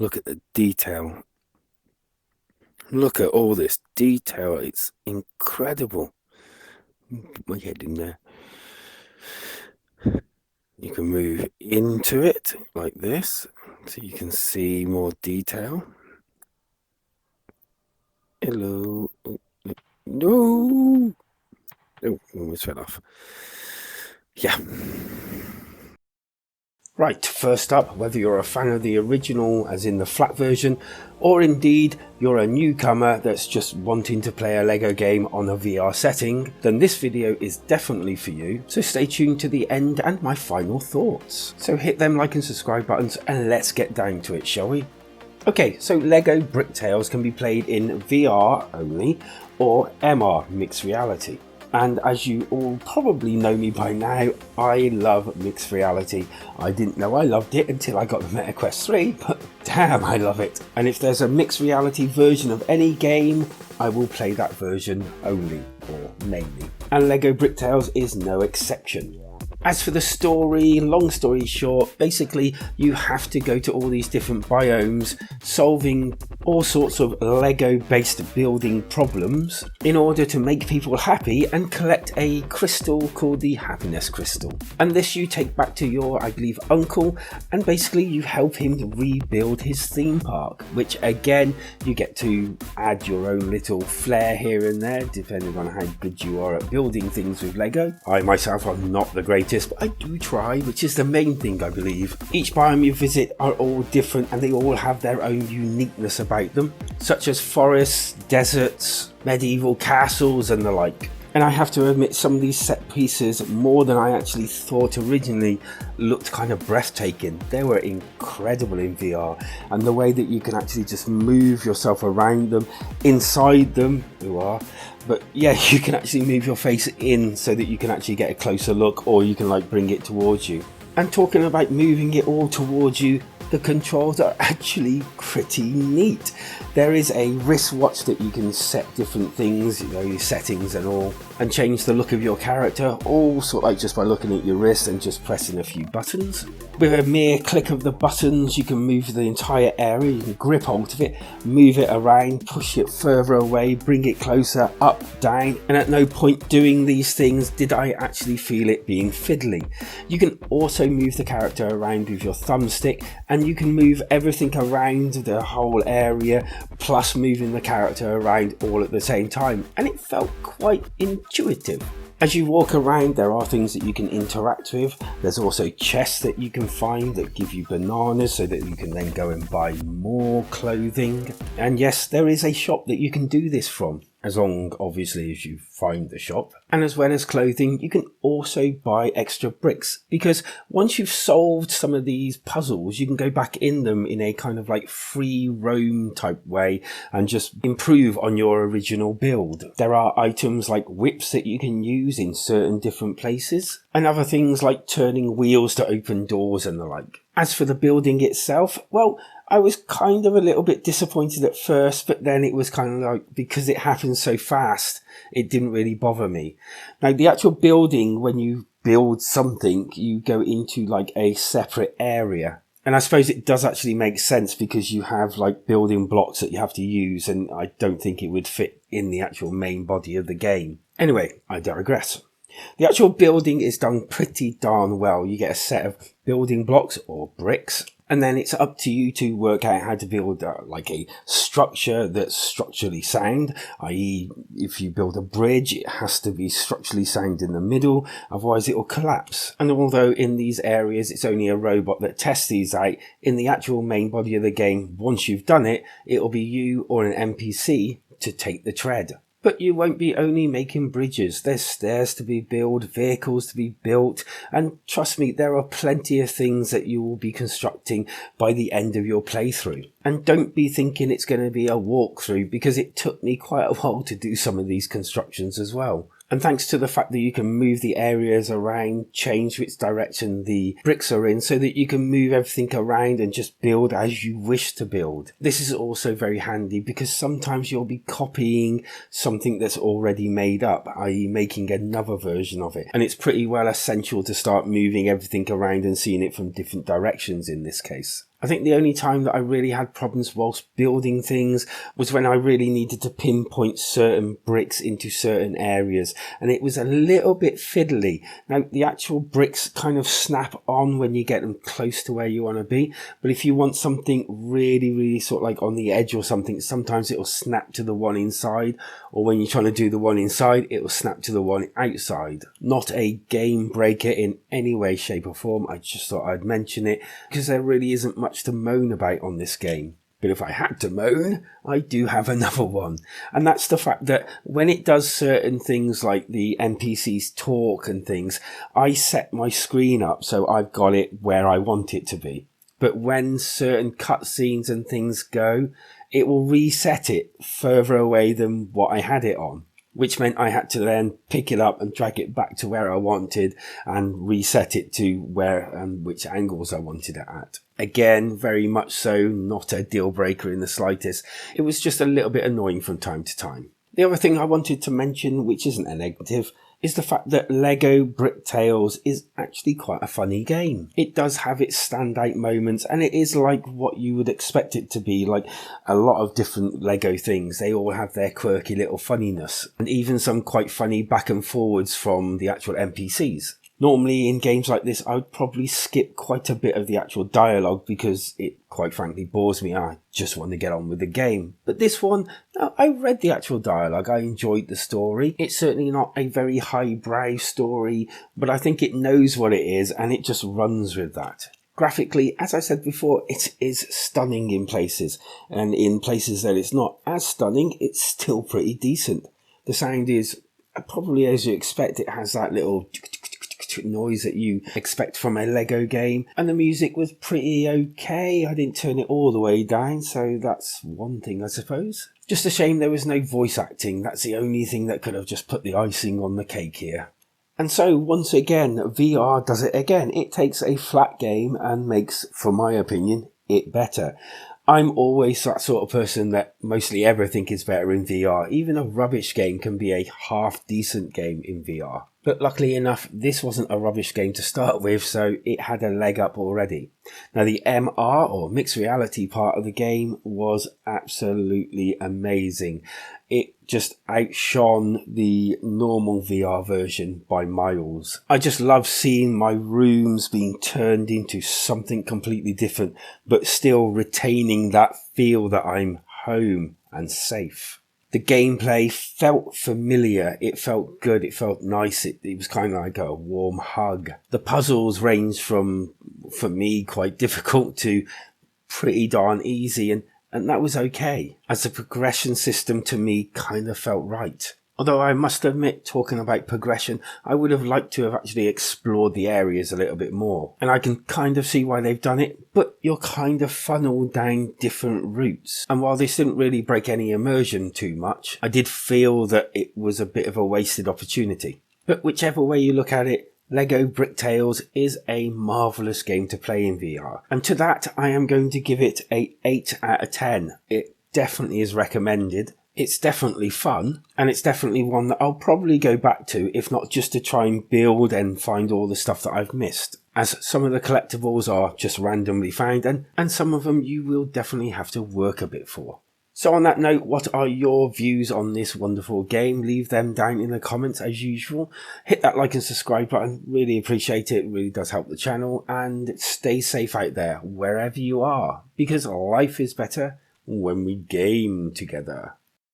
Look at the detail. Look at all this detail. It's incredible. Put my head in there. You can move into it like this so you can see more detail. Hello. Oh, no. Oh, almost fell off. Yeah. Right, first up, whether you're a fan of the original, as in the flat version, or indeed you're a newcomer that's just wanting to play a LEGO game on a VR setting, then this video is definitely for you, so stay tuned to the end and my final thoughts. So hit them like and subscribe buttons and let's get down to it, shall we? Okay, so LEGO Bricktales can be played in VR only, or MR, mixed reality. And as you all probably know me by now, I love mixed reality. I didn't know I loved it until I got the Meta Quest 3, but damn, I love it. And if there's a mixed reality version of any game, I will play that version only, or mainly. And LEGO Bricktales is no exception. As for the story, long story short, basically you have to go to all these different biomes, solving all sorts of LEGO based building problems in order to make people happy and collect a crystal called the happiness crystal. And this you take back to your, I believe, uncle, and basically you help him rebuild his theme park, which again you get to add your own little flair here and there depending on how good you are at building things with LEGO. I myself am not the greatest, but I do try, which is the main thing I believe. Each biome you visit are all different and they all have their own uniqueness about them, such as forests, deserts, medieval castles and the like. And I have to admit, some of these set pieces, more than I actually thought originally, looked kind of breathtaking. They were incredible in VR, and the way that you can actually just move yourself around them, inside them, but yeah, you can actually move your face in so that you can actually get a closer look, or you can like bring it towards you. And talking about moving it all towards you, the controls are actually pretty neat. There is a wristwatch that you can set different things, your settings and all, and change the look of your character, all sort of like just by looking at your wrist and just pressing a few buttons. With a mere click of the buttons, you can move the entire area, you can grip hold of it, move it around, push it further away, bring it closer, up, down, and at no point doing these things did I actually feel it being fiddly. You can also move the character around with your thumbstick, and you can move everything around the whole area, plus moving the character around all at the same time, and it felt quite intuitive. As you walk around, there are things that you can interact with. There's also chests that you can find that give you bananas so that you can then go and buy more clothing. And yes, there is a shop that you can do this from, as long obviously as you find the shop. And as well as clothing, you can also buy extra bricks, because once you've solved some of these puzzles, you can go back in them in a kind of like free roam type way and just improve on your original build. There are items like whips that you can use in certain different places, and other things like turning wheels to open doors and the like. As for the building itself, well, I was kind of a little bit disappointed at first, but then it was kind of like, because it happened so fast, it didn't really bother me. Now, the actual building, when you build something, you go into like a separate area. And I suppose it does actually make sense because you have like building blocks that you have to use, and I don't think it would fit in the actual main body of the game. Anyway, I digress. The actual building is done pretty darn well. You get a set of building blocks or bricks, and then it's up to you to work out how to build like a structure that's structurally sound, i.e. if you build a bridge, it has to be structurally sound in the middle, otherwise it will collapse. And although in these areas it's only a robot that tests these out, in the actual main body of the game, once you've done it, it'll be you or an NPC to take the tread. But you won't be only making bridges. There's stairs to be built, vehicles to be built, and trust me, there are plenty of things that you will be constructing by the end of your playthrough. And don't be thinking it's going to be a walkthrough, because it took me quite a while to do some of these constructions as well. And thanks to the fact that you can move the areas around, change which direction the bricks are in, so that you can move everything around and just build as you wish to build. This is also very handy because sometimes you'll be copying something that's already made up, i.e. making another version of it. And it's pretty well essential to start moving everything around and seeing it from different directions in this case. I think the only time that I really had problems whilst building things was when I really needed to pinpoint certain bricks into certain areas, and it was a little bit fiddly. Now, the actual bricks kind of snap on when you get them close to where you want to be, but if you want something really sort of like on the edge or something, sometimes it will snap to the one inside, or when you're trying to do the one inside, it will snap to the one outside. Not a game breaker in any way, shape or form. I just thought I'd mention it because there really isn't much to moan about on this game. But if I had to moan, I do have another one. And that's the fact that when it does certain things like the NPCs talk and things, I set my screen up so I've got it where I want it to be. But when certain cutscenes and things go, it will reset it further away than what I had it on, which meant I had to then pick it up and drag it back to where I wanted and reset it to where and which angles I wanted it at. Again, very much so not a deal breaker in the slightest. It was just a little bit annoying from time to time. The other thing I wanted to mention, which isn't a negative, is the fact that Lego Bricktales is actually quite a funny game. It does have its standout moments, and it is like what you would expect it to be, like a lot of different Lego things. They all have their quirky little funniness, and even some quite funny back and forwards from the actual NPCs. Normally in games like this, I would probably skip quite a bit of the actual dialogue because it quite frankly bores me. I just want to get on with the game. But this one, I read the actual dialogue. I enjoyed the story. It's certainly not a very highbrow story, but I think it knows what it is and it just runs with that. Graphically, as I said before, it is stunning in places, and in places that it's not as stunning, it's still pretty decent. The sound is probably as you expect. It has that little noise that you expect from a Lego game, and the music was pretty okay. I didn't turn it all the way down, so that's one thing I suppose. Just a shame there was no voice acting. That's the only thing that could have just put the icing on the cake here. And so once again, VR does it again. It takes a flat game and makes, for my opinion, it better. I'm always that sort of person that mostly everything is better in VR. Even a rubbish game can be a half decent game in VR. But luckily enough, this wasn't a rubbish game to start with, so it had a leg up already. Now the MR, or mixed reality part of the game, was absolutely amazing. It just outshone the normal VR version by miles. I just love seeing my rooms being turned into something completely different, but still retaining that feel that I'm home and safe. The gameplay felt familiar, it felt good, it felt nice, it was kind of like a warm hug. The puzzles ranged from, for me, quite difficult to pretty darn easy, and that was okay, as the progression system to me kind of felt right. Although I must admit, talking about progression, I would have liked to have actually explored the areas a little bit more. And I can kind of see why they've done it, but you're kind of funneled down different routes. And while this didn't really break any immersion too much, I did feel that it was a bit of a wasted opportunity. But whichever way you look at it, Lego Bricktales is a marvellous game to play in VR. And to that, I am going to give it a 8 out of 10. It definitely is recommended. It's definitely fun, and it's definitely one that I'll probably go back to, if not just to try and build and find all the stuff that I've missed, as some of the collectibles are just randomly found, and some of them you will definitely have to work a bit for. So on that note, what are your views on this wonderful game? Leave them down in the comments as usual. Hit that like and subscribe button, really appreciate it, really does help the channel, and stay safe out there, wherever you are, because life is better when we game together.